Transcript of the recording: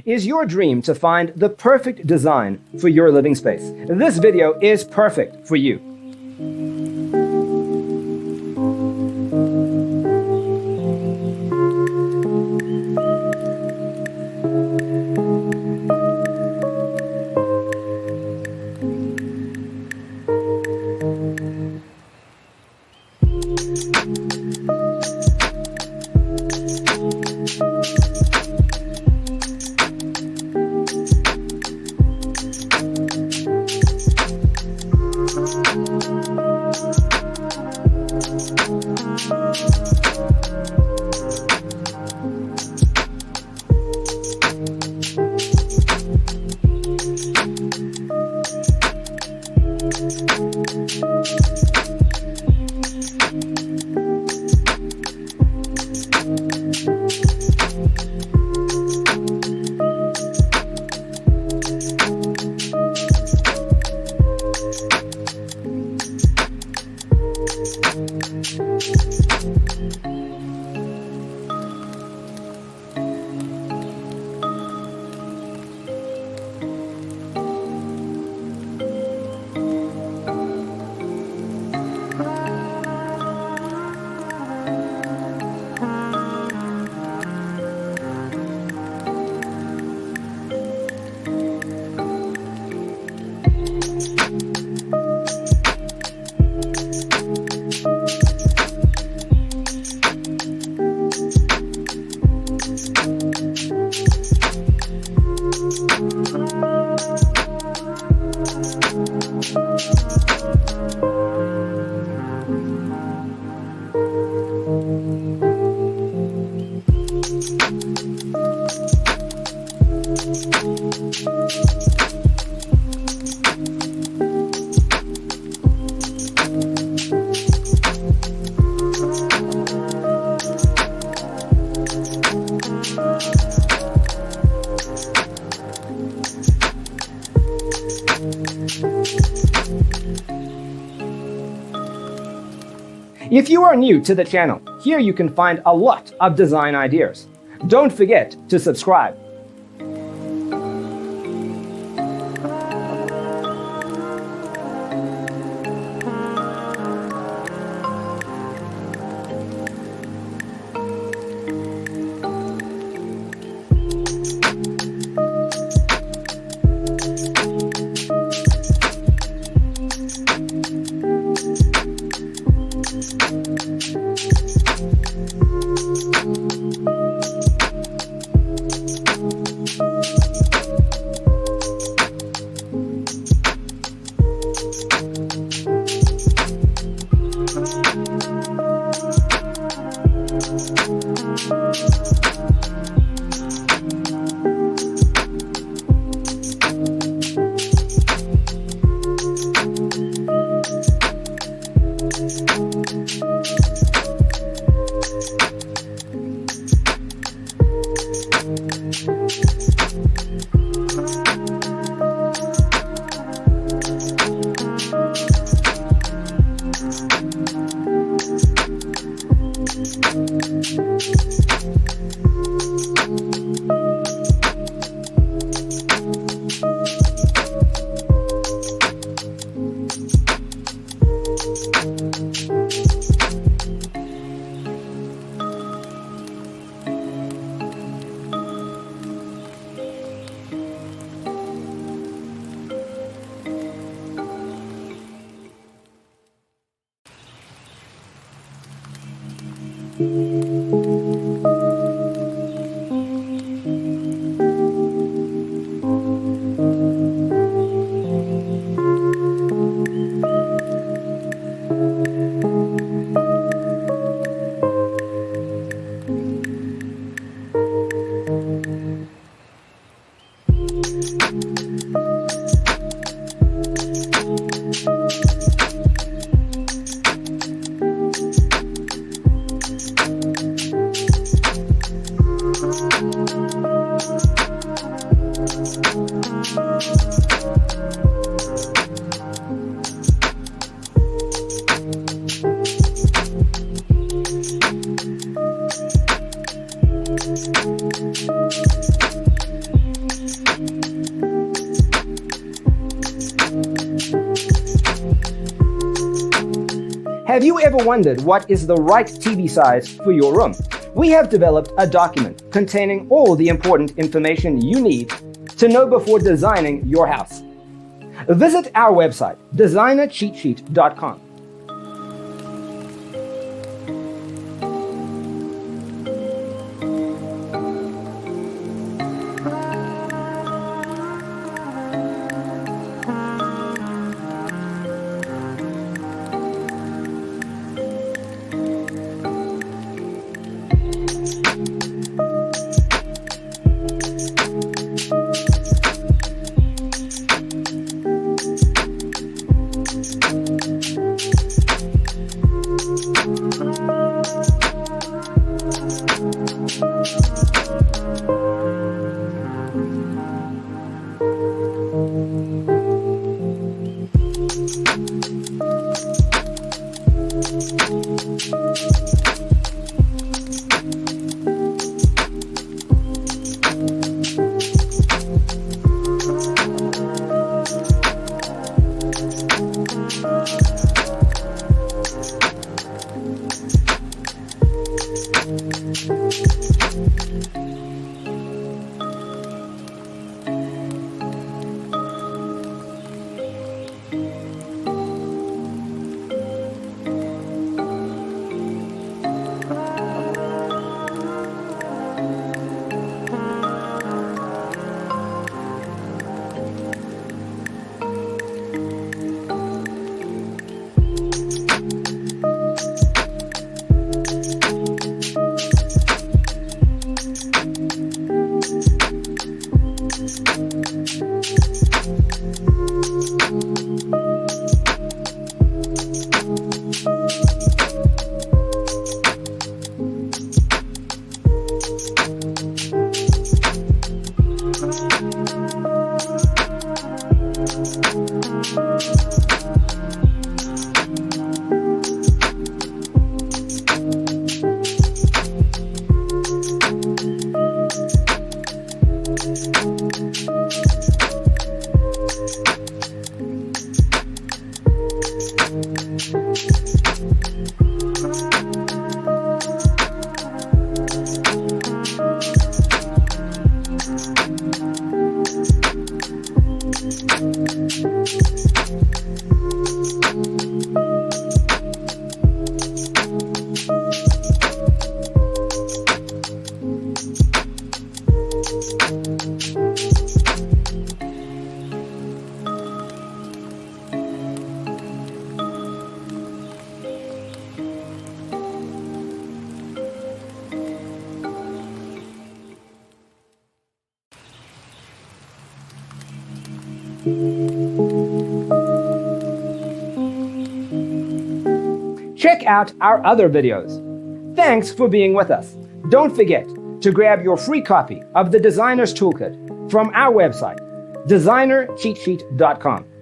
Is your dream to find the perfect design for your living space? This video is perfect for you. If you are new to the channel, here you can find a lot of design ideas. Don't forget to subscribe. Have you ever wondered what is the right TV size for your room? We have developed a document containing all the important information you need to know before designing your house. Visit our website, designercheatsheet.com. Check out our other videos. Thanks for being with us. Don't forget to grab your free copy of the Designer's Toolkit from our website, designercheatsheet.com.